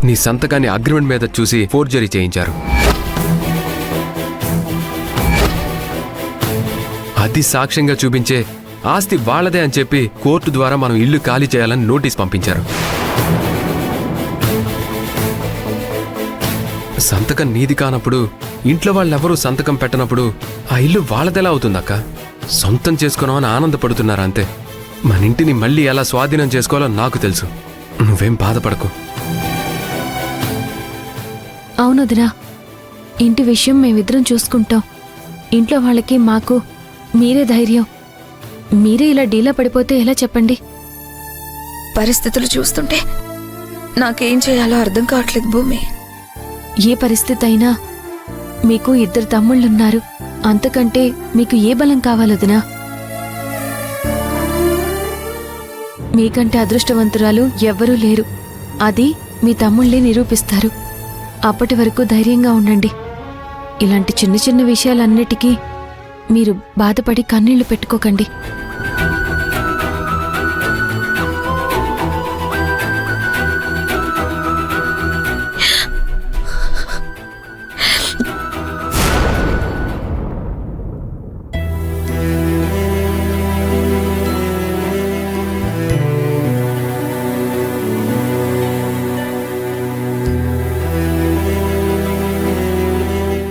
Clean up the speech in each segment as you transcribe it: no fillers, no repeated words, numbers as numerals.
నీ సంతకాన్ని అగ్రిమెంట్ మీద చూసి ఫోర్జరీ చేయించారు. అది సాక్ష్యంగా చూపించే ఆస్తి వాళ్లదే అని చెప్పి కోర్టు ద్వారా మనం ఇల్లు ఖాళీ చేయాలని నోటీస్ పంపించారు. సంతకం నీది కానప్పుడు, ఇంట్లో వాళ్ళెవరూ సంతకం పెట్టనప్పుడు ఆ ఇల్లు వాళ్ళదెలా అవుతుందక్క? సొంతం చేసుకున్నామని ఆనందపడుతున్నారా అంతే. మన ఇంటిని మళ్ళీ ఎలా స్వాధీనం చేసుకోవాలో నాకు తెలుసు. నువ్వేం బాధపడకు. అవునదినా, ఇంటి విషయం మేమిద్దరం చూసుకుంటాం. ఇంట్లో వాళ్ళకి మాకు మీరే ధైర్యం. మీరే ఇలా డీలా పడిపోతే ఎలా చెప్పండి? పరిస్థితులు చూస్తుంటే నాకేం చేయాలో అర్థం కావట్లేదు భూమి. ఏ పరిస్థితి అయినా మీకు 2 తమ్ముళ్ళున్నారు. అంతకంటే మీకు ఏ బలం కావాలొదినా? మీకంటే అదృష్టవంతురాలు ఎవ్వరూ లేరు. అది మీ తమ్ముళ్ళే నిరూపిస్తారు. అప్పటి వరకు ధైర్యంగా ఉండండి. ఇలాంటి చిన్న చిన్న విషయాలన్నిటికీ మీరు బాధపడి కన్నీళ్లు పెట్టుకోకండి.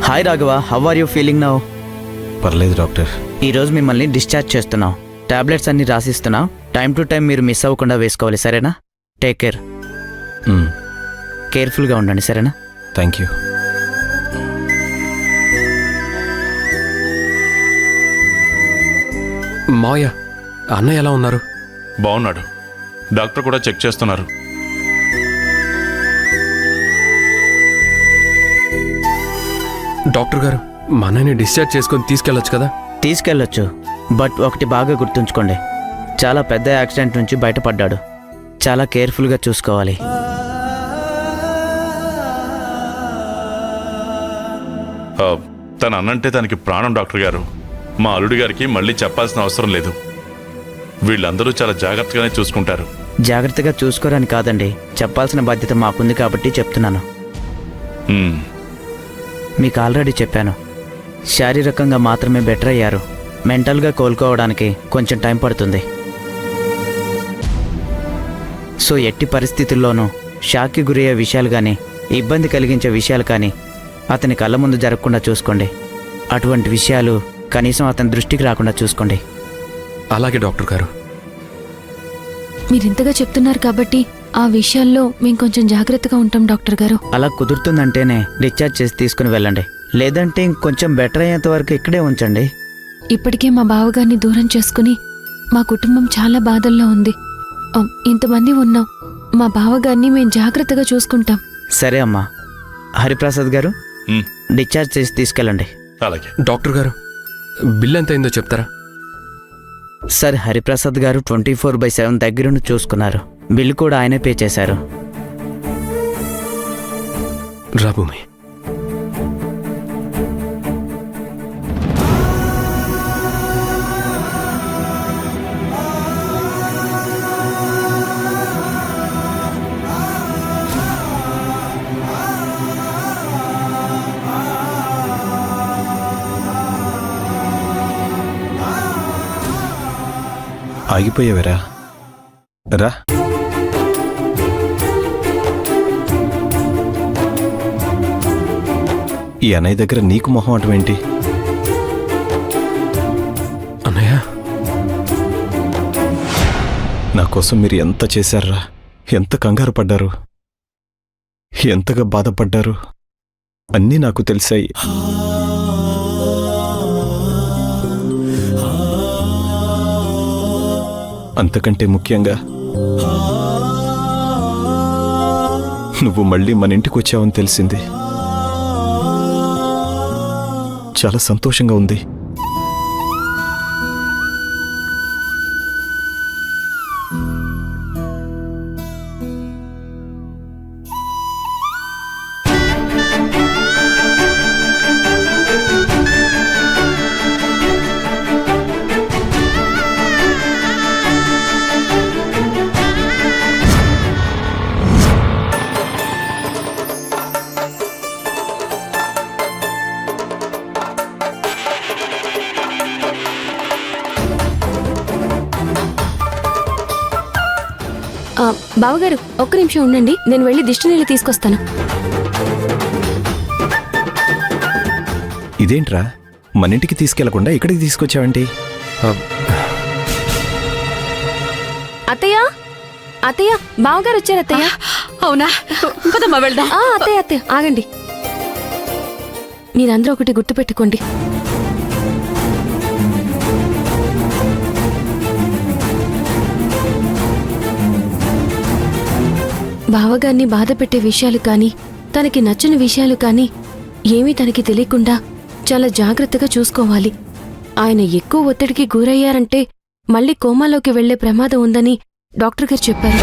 Hi Raghava, how are you feeling now? పర్లేదు డాక్టర్. ఈరోజు మిమ్మల్ని డిశ్చార్జ్ చేస్తున్నాం. టాబ్లెట్స్ అన్ని రాసిస్తున్నాం. టైం టు టైం మీరు మిస్ అవ్వకుండా వేసుకోవాలి, సరేనా? Take care. కేర్ఫుల్గా ఉండండి, సరేనా? Thank you. మావయ్య, అన్నయ్య ఎలా ఉన్నారు? బాగున్నాడు. డాక్టర్ కూడా చెక్ చేస్తున్నారు. డాక్టర్ గారు, మా అన్నయ్యని డిశ్చార్జ్ చేసుకొని తీసుకెళ్లొచ్చు కదా? తీసుకెళ్ళొచ్చు, బట్ ఒకటి బాగా గుర్తుంచుకోండి. చాలా పెద్ద యాక్సిడెంట్ నుంచి బయటపడ్డాడు. చాలా కేర్ఫుల్గా చూసుకోవాలి. తన అన్నంటే తనకి ప్రాణం డాక్టర్ గారు. మా అల్లుడి గారికి మళ్ళీ చెప్పాల్సిన అవసరం లేదు. వీళ్ళందరూ చాలా జాగ్రత్తగానే చూసుకుంటారు. జాగ్రత్తగా చూసుకోరని కాదండి, చెప్పాల్సిన బాధ్యత మాకుంది కాబట్టి చెప్తున్నాను. మీకు ఆల్రెడీ చెప్పాను, శారీరకంగా మాత్రమే బెటర్ అయ్యారు. మెంటల్గా కోలుకోవడానికి కొంచెం టైం పడుతుంది. సో ఎట్టి పరిస్థితుల్లోనూ షాక్కి గురయ్యే విషయాలు కానీ, ఇబ్బంది కలిగించే విషయాలు కానీ అతని కళ్ళ ముందు జరగకుండా చూసుకోండి. అటువంటి విషయాలు కనీసం అతని దృష్టికి రాకుండా చూసుకోండి. అలాగే డాక్టర్ గారు. మీరింతగా చెప్తున్నారు కాబట్టి ఆ విషయాల్లో మేము కొంచెం జాగ్రత్తగా ఉంటాం డాక్టర్ గారు. అలా కుదురుతుందంటేనే డిశ్చార్జ్ చేసి తీసుకుని వెళ్ళండి. లేదంటే ఇంకొంచెం బెటర్ అయ్యేంత వరకు ఇక్కడే ఉంచండి. ఇప్పటికే మా బావగారిని దూరం చేసుకుని మా కుటుంబం చాలా బాధల్లో ఉంది. ఇంతమంది ఉన్నాం. మా బావగారిని మేము జాగ్రత్తగా చూసుకుంటాం. సరే అమ్మా. హరిప్రసాద్ గారు, డిశ్చార్జ్ చేసి తీసుకెళ్ళండి. అలాగే. డాక్టర్ గారు, బిల్ ఎంత అయిందో చెప్తారా? సరే, హరిప్రసాద్ గారు 24/7 దగ్గరుండి చూసుకున్నారు. బిల్లు కూడా ఆయనే పే చేశారు. రా భూమి. ఆగిపోయావరా? రా. ఈ అన్నయ్య దగ్గర నీకు మొహం అటువంటి? అన్నయ్య, నా కోసం మీరు ఎంత చేశారా? ఎంత కంగారు పడ్డారు, ఎంతగా బాధపడ్డారు అన్నీ నాకు తెలిసాయి. అంతకంటే ముఖ్యంగా నువ్వు మళ్ళీ మన ఇంటికి వచ్చావని తెలిసింది. చాలా సంతోషంగా ఉంది. బావగారు ఒక్క నిమిషం ఉండండి, నేను వెళ్ళి దిష్టి నీళ్ళు తీసుకొస్తాను. ఇదేంట్రా మన ఇంటికి తీసుకెళ్లకుండా ఇక్కడికి తీసుకొచ్చావేంటి? అత్తయ్య అత్తయ్య, బావగారు వచ్చారు అత్తయ్య. అవునా, పదమ్మా వెళ్దాం. అత్తయ్య అత్తయ్య ఆగండి, మీరందరూ ఒకటి గుర్తుపెట్టుకోండి. బావగారిని బాధ పెట్టే విషయాలు కానీ, తనకి నచ్చని విషయాలు కానీ ఏమీ తనకి తెలియకుండా చాలా జాగ్రత్తగా చూసుకోవాలి. ఆయన ఎక్కువ ఒత్తిడికి గురయ్యారంటే మళ్ళీ కోమాలోకి వెళ్లే ప్రమాదం ఉందని డాక్టర్ గారు చెప్పారు.